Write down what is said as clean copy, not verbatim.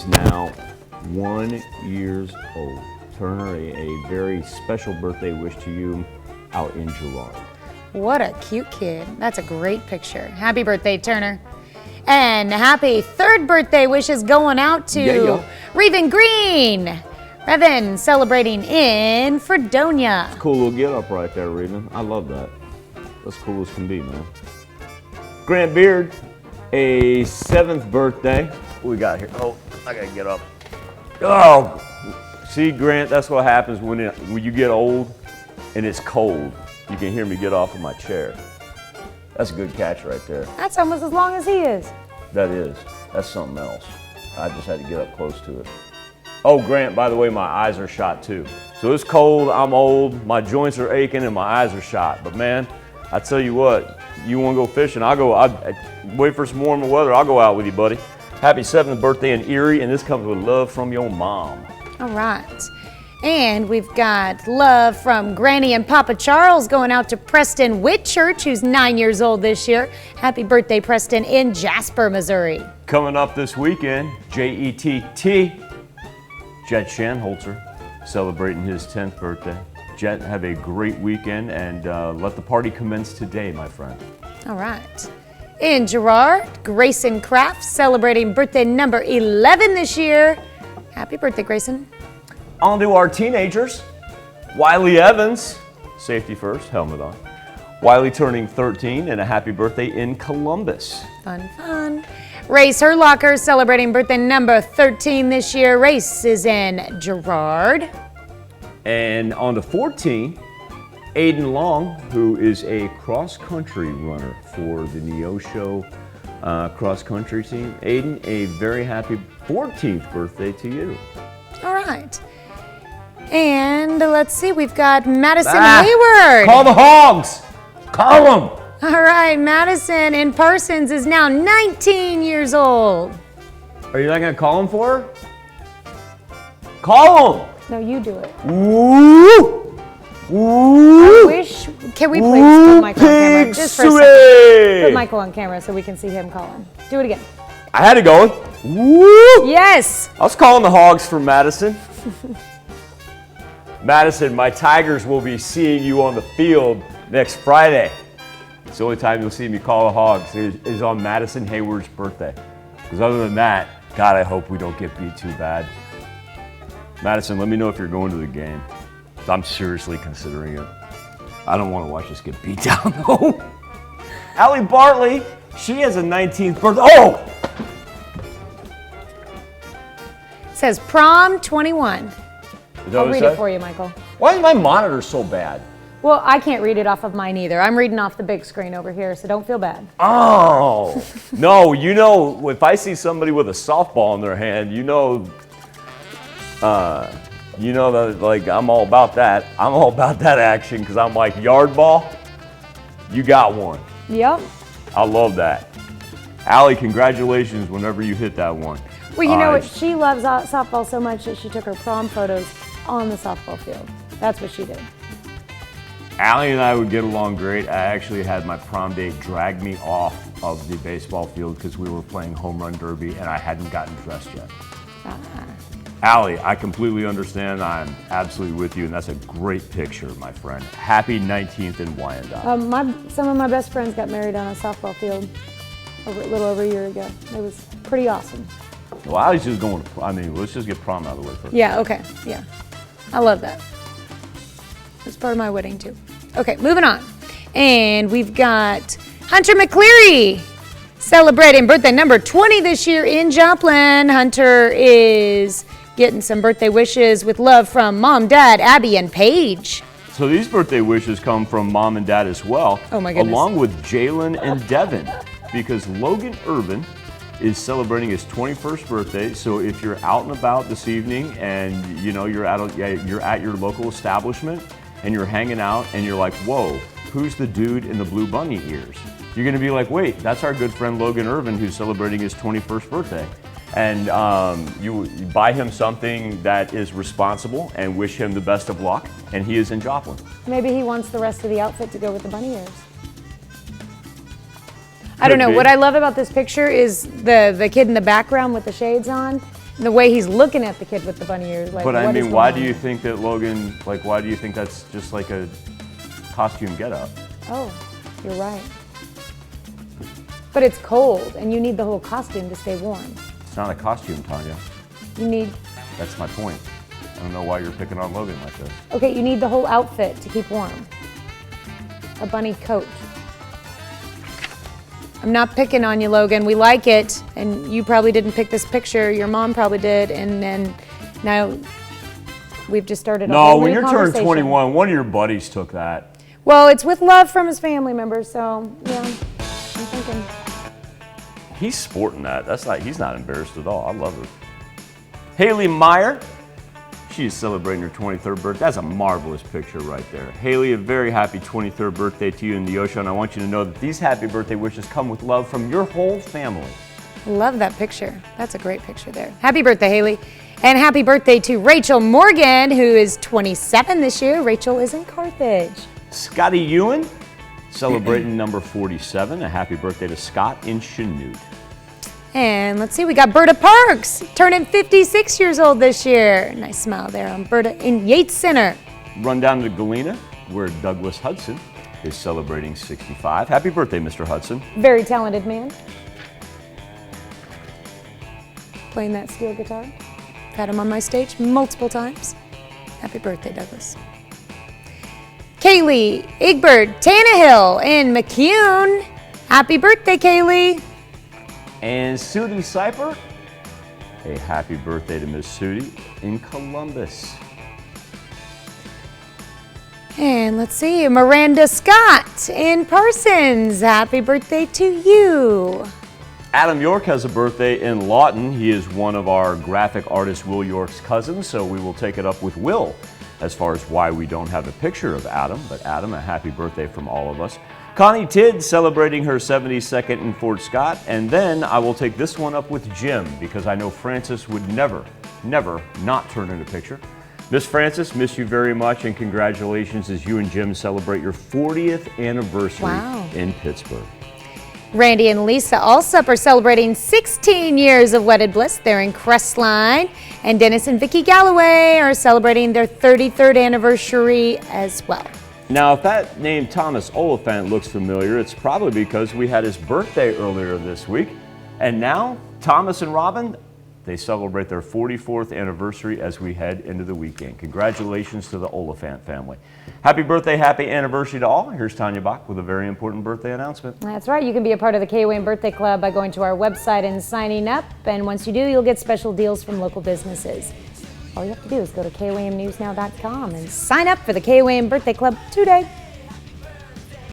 is now 1 year old. Turner, a very special birthday wish to you out in Girard. What a cute kid. That's a great picture. Happy birthday, Turner. And happy third birthday wishes going out to Reven Green. Reven celebrating in Fredonia. Cool little get up right there, Reven. I love that. That's cool as can be, man. Grant Beard, a 7th birthday. What we got here? Oh, I gotta get up. Oh, see, Grant, that's what happens when you get old and it's cold. You can hear me get off of my chair. That's a good catch right there. That's almost as long as he is. That is. That's something else. I just had to get up close to it. Oh, Grant, by the way, my eyes are shot too. So it's cold, I'm old, my joints are aching, and my eyes are shot. But man, I tell you what, you want to go fishing, I wait for some warmer weather, I'll go out with you, buddy. Happy 7th birthday in Erie, and this comes with love from your mom. All right. And we've got love from Granny and Papa Charles going out to Preston Whitchurch, who's 9 years old this year. Happy birthday, Preston, in Jasper, Missouri. Coming up this weekend, J-E-T-T, Jet Shanholzer, celebrating his 10th birthday. Jet, have a great weekend, and let the party commence today, my friend. All right. In Girard, Grayson Kraft celebrating birthday number 11 this year. Happy birthday, Grayson. On to our teenagers. Wiley Evans, safety first, helmet on. Wiley turning 13, and a happy birthday in Columbus. Fun, fun. Race Herlocker celebrating birthday number 13 this year. Race is in Girard. And on to 14, Aiden Long, who is a cross-country runner for the Neosho cross-country team. Aiden, a very happy 14th birthday to you. All right. And let's see, we've got Madison Hayward. Call the Hogs. Call them. All right, Madison in Parsons is now 19 years old. Are you not going to call him for her? Call him. No, you do it. Woo! Woo! I wish, can we please put Michael on camera? Just for a second. Put Michael on camera so we can see him calling. Do it again. I had it going. Woo! Yes. I was calling the Hogs for Madison. Madison, my Tigers will be seeing you on the field next Friday. It's the only time you'll see me call the Hogs is on Madison Hayward's birthday. Because other than that, God, I hope we don't get beat too bad. Madison, let me know if you're going to the game. I'm seriously considering it. I don't want to watch us get beat down, though. Allie Bartley, she has a 19th birthday. Oh! It says prom 21. I'll read it for you, Michael. Why is my monitor so bad? Well, I can't read it off of mine either. I'm reading off the big screen over here, so don't feel bad. Oh, no, you know, if I see somebody with a softball in their hand, you know that, like, I'm all about that. I'm all about that action because I'm like, yard ball, you got one. Yep. I love that. Allie, congratulations whenever you hit that one. Well, you know what? She loves softball so much that she took her prom photos on the softball field. That's what she did. Allie and I would get along great. I actually had my prom date drag me off of the baseball field because we were playing home run derby and I hadn't gotten dressed yet. Allie, I completely understand. I'm absolutely with you, and that's a great picture, my friend. Happy 19th in Wyandotte. Some of my best friends got married on a softball field a little over a year ago. It was pretty awesome. Well, Allie's just going to, let's just get prom out of the way first. Yeah, okay, yeah. I love that. It's part of my wedding, too. Okay, moving on. And we've got Hunter Mccleary celebrating birthday number 20 this year in Joplin. Hunter is getting some birthday wishes with love from Mom, Dad, Abby, and Paige. So these birthday wishes come from Mom and Dad as well. Oh, my goodness. Along with Jalen and Devin, because Logan Urban is celebrating his 21st birthday. So if you're out and about this evening and you're at your local establishment and you're hanging out and you're like, whoa, who's the dude in the blue bunny ears? You're gonna be like, wait, that's our good friend Logan Urban who's celebrating his 21st birthday. And you buy him something that is responsible and wish him the best of luck, and he is in Joplin. Maybe he wants the rest of the outfit to go with the bunny ears. I don't know. What I love about this picture is the kid in the background with the shades on. The way he's looking at the kid with the bunny ears, like, But I what is mean, why do going you on? think that Logan, like, why do you think that's just like a costume getup? Oh, you're right. But it's cold, and you need the whole costume to stay warm. It's not a costume, Tanya. You need, That's my point. I don't know why you're picking on Logan like this. okay, you need the whole outfit to keep warm. A bunny coat. I'm not picking on you, Logan. We like it, and you probably didn't pick this picture. Your mom probably did, and then now we've just started a No, whole when new you're turned conversation. 21, one of your buddies took that. Well, it's with love from his family members, so yeah, I'm thinking. He's sporting that. He's not embarrassed at all. I love her. Haley Meyer, she is celebrating her 23rd birthday. That's a marvelous picture right there. Haley, a very happy 23rd birthday to you and the Osho, and I want you to know that these happy birthday wishes come with love from your whole family. Love that picture. That's a great picture there. Happy birthday, Haley. And happy birthday to Rachel Morgan, who is 27 this year. Rachel is in Carthage. Scotty Ewan, celebrating number 47. A happy birthday to Scott in Chanute. And let's see, we got Berta Parks, turning 56 years old this year. Nice smile there on Berta in Yates Center. Run down to Galena, where Douglas Hudson is celebrating 65. Happy birthday, Mr. Hudson. Very talented man. Playing that steel guitar. Had him on my stage multiple times. Happy birthday, Douglas. Kaylee Egbert Tannehill in McCune. Happy birthday, Kaylee. And Sudi Seipert, a happy birthday to Miss Sudi in Columbus. And let's see, Miranda Scott in Parsons. Happy birthday to you. Adam York has a birthday in Lawton. He is one of our graphic artist Will York's cousins, so we will take it up with Will as far as why we don't have a picture of Adam. But Adam, a happy birthday from all of us. Connie Tidd celebrating her 72nd in Fort Scott. And then I will take this one up with Jim because I know Francis would never not turn in a picture. Miss Francis, miss you very much and congratulations as you and Jim celebrate your 40th anniversary Wow. in Pittsburgh. Randy and Lisa Alsup are celebrating 16 years of wedded bliss. They're in Crestline. And Dennis and Vicki Galloway are celebrating their 33rd anniversary as well. Now, if that name Thomas Oliphant looks familiar, it's probably because we had his birthday earlier this week. And now, Thomas and Robin, they celebrate their 44th anniversary as we head into the weekend. Congratulations to the Oliphant family. Happy birthday, happy anniversary to all. Here's Tanya Bach with a very important birthday announcement. That's right. You can be a part of the KOAM Birthday Club by going to our website and signing up. And once you do, you'll get special deals from local businesses. All you have to do is go to KOAMnewsnow.com and sign up for the KOAM Birthday Club today.